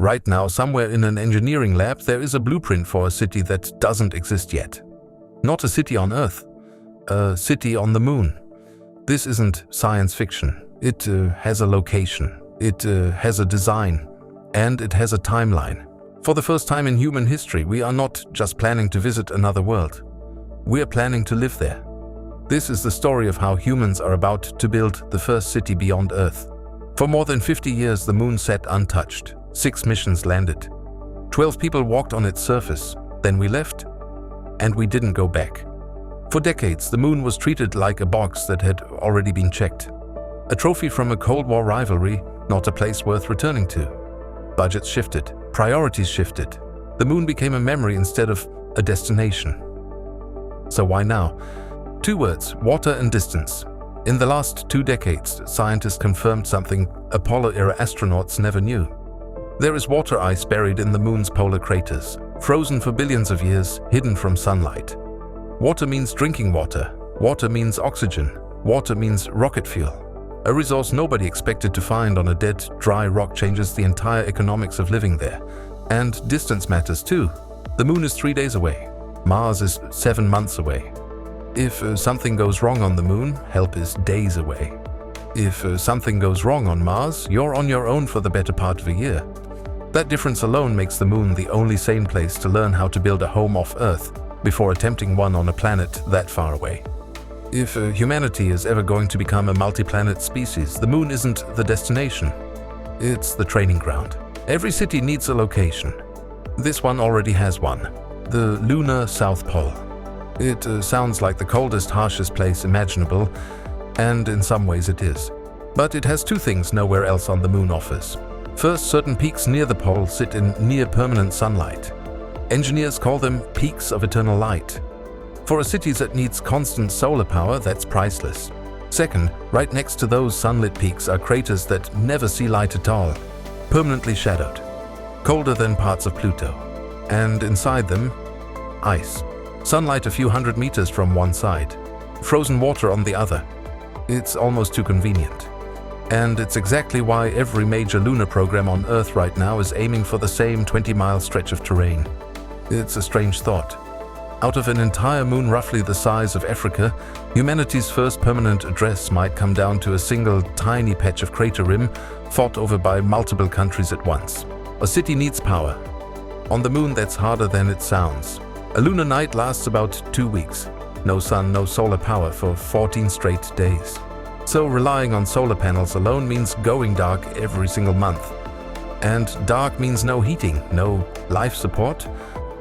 Right now, somewhere in an engineering lab, there is a blueprint for a city that doesn't exist yet. Not a city on Earth, a city on the moon. This isn't science fiction. It has a location, it has a design, and it has a timeline. For the first time in human history, we are not just planning to visit another world. We are planning to live there. This is the story of how humans are about to build the first city beyond Earth. For more than 50 years, the moon sat untouched. 6 missions landed. 12 people walked on its surface. Then we left, and we didn't go back. For decades, the moon was treated like a box that had already been checked. A trophy from a Cold War rivalry, not a place worth returning to. Budgets shifted, priorities shifted. The moon became a memory instead of a destination. So why now? 2 words, water and distance. In the last 2 decades, scientists confirmed something Apollo-era astronauts never knew. There is water ice buried in the moon's polar craters, frozen for billions of years, hidden from sunlight. Water means drinking water. Water means oxygen. Water means rocket fuel. A resource nobody expected to find on a dead, dry rock changes the entire economics of living there. And distance matters too. The moon is 3 days away. Mars is 7 months away. If something goes wrong on the moon, help is days away. If something goes wrong on Mars, you're on your own for the better part of a year. That difference alone makes the moon the only sane place to learn how to build a home off Earth before attempting one on a planet that far away. If humanity is ever going to become a multi-planet species, the moon isn't the destination. It's the training ground. Every city needs a location. This one already has one. The lunar South Pole. It sounds like the coldest, harshest place imaginable, and in some ways it is. But it has 2 things nowhere else on the moon offers. First, certain peaks near the pole sit in near-permanent sunlight. Engineers call them peaks of eternal light. For a city that needs constant solar power, that's priceless. Second, right next to those sunlit peaks are craters that never see light at all, permanently shadowed, colder than parts of Pluto. And inside them, ice. Sunlight a few hundred meters from one side, frozen water on the other. It's almost too convenient. And it's exactly why every major lunar program on Earth right now is aiming for the same 20-mile stretch of terrain. It's a strange thought. Out of an entire moon roughly the size of Africa, humanity's first permanent address might come down to a single tiny patch of crater rim fought over by multiple countries at once. A city needs power. On the moon, that's harder than it sounds. A lunar night lasts about 2 weeks. No sun, no solar power for 14 straight days. So relying on solar panels alone means going dark every single month. And dark means no heating, no life support,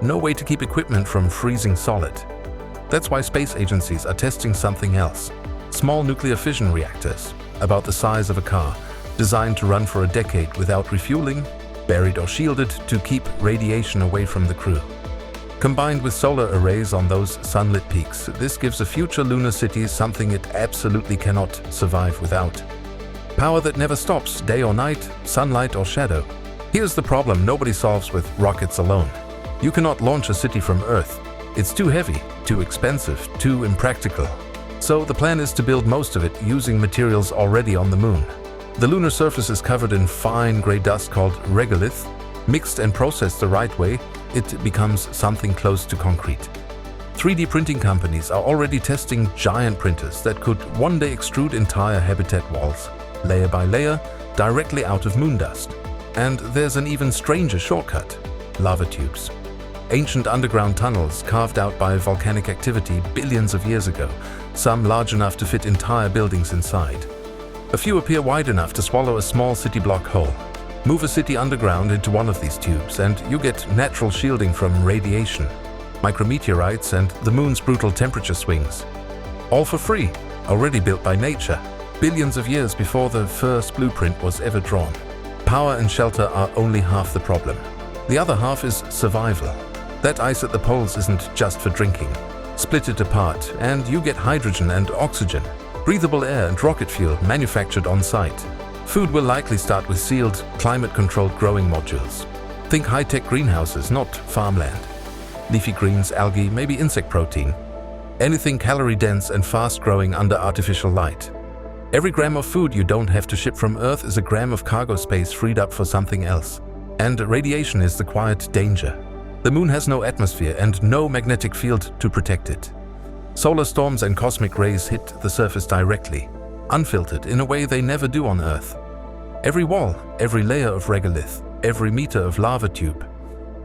no way to keep equipment from freezing solid. That's why space agencies are testing something else. Small nuclear fission reactors, about the size of a car, designed to run for a decade without refueling, buried or shielded to keep radiation away from the crew. Combined with solar arrays on those sunlit peaks, this gives a future lunar city something it absolutely cannot survive without. Power that never stops, day or night, sunlight or shadow. Here's the problem nobody solves with rockets alone. You cannot launch a city from Earth. It's too heavy, too expensive, too impractical. So the plan is to build most of it using materials already on the moon. The lunar surface is covered in fine gray dust called regolith. Mixed and processed the right way, it becomes something close to concrete. 3D printing companies are already testing giant printers that could one day extrude entire habitat walls, layer by layer, directly out of moon dust. And there's an even stranger shortcut: lava tubes. Ancient underground tunnels carved out by volcanic activity billions of years ago, some large enough to fit entire buildings inside. A few appear wide enough to swallow a small city block whole. Move a city underground into one of these tubes and you get natural shielding from radiation, micrometeorites, and the moon's brutal temperature swings. All for free, already built by nature, billions of years before the first blueprint was ever drawn. Power and shelter are only half the problem. The other half is survival. That ice at the poles isn't just for drinking. Split it apart and you get hydrogen and oxygen, breathable air and rocket fuel manufactured on site. Food will likely start with sealed, climate-controlled growing modules. Think high-tech greenhouses, not farmland. Leafy greens, algae, maybe insect protein. Anything calorie-dense and fast-growing under artificial light. Every gram of food you don't have to ship from Earth is a gram of cargo space freed up for something else. And radiation is the quiet danger. The moon has no atmosphere and no magnetic field to protect it. Solar storms and cosmic rays hit the surface directly, unfiltered in a way they never do on Earth. Every wall, every layer of regolith, every meter of lava tube,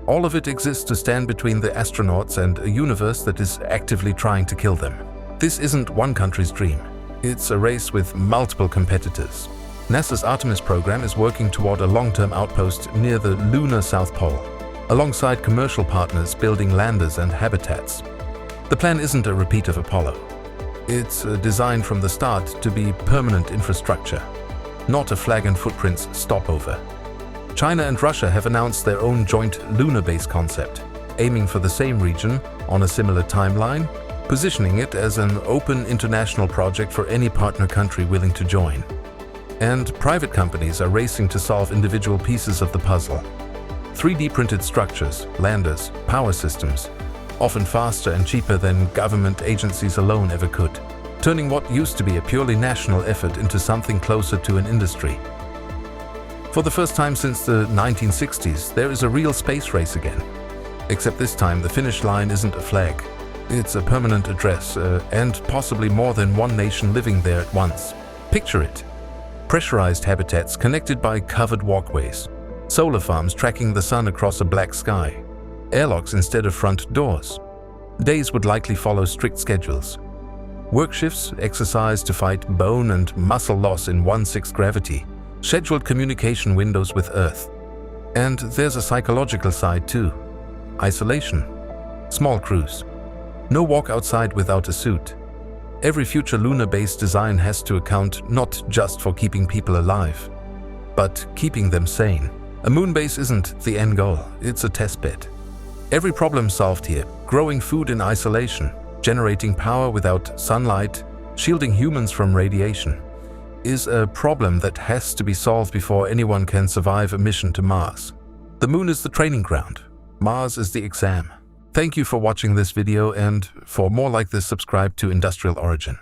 all of it exists to stand between the astronauts and a universe that is actively trying to kill them. This isn't one country's dream. It's a race with multiple competitors. NASA's Artemis program is working toward a long-term outpost near the lunar South Pole, alongside commercial partners building landers and habitats. The plan isn't a repeat of Apollo. It's designed from the start to be permanent infrastructure, not a flag and footprints stopover. China and Russia have announced their own joint lunar base concept, aiming for the same region on a similar timeline, positioning it as an open international project for any partner country willing to join. And private companies are racing to solve individual pieces of the puzzle. 3D printed structures, landers, power systems, often faster and cheaper than government agencies alone ever could, turning what used to be a purely national effort into something closer to an industry. For the first time since the 1960s, there is a real space race again. Except this time, the finish line isn't a flag. It's a permanent address, and possibly more than one nation living there at once. Picture it. Pressurized habitats connected by covered walkways. Solar farms tracking the sun across a black sky. Airlocks instead of front doors. Days would likely follow strict schedules. Work shifts, exercise to fight bone and muscle loss in 1/6 gravity. Scheduled communication windows with Earth. And there's a psychological side too. Isolation. Small crews. No walk outside without a suit. Every future lunar base design has to account not just for keeping people alive, but keeping them sane. A moon base isn't the end goal, it's a testbed. Every problem solved here, growing food in isolation, generating power without sunlight, shielding humans from radiation, is a problem that has to be solved before anyone can survive a mission to Mars. The moon is the training ground. Mars is the exam. Thank you for watching this video, and for more like this, subscribe to Industrial Origin.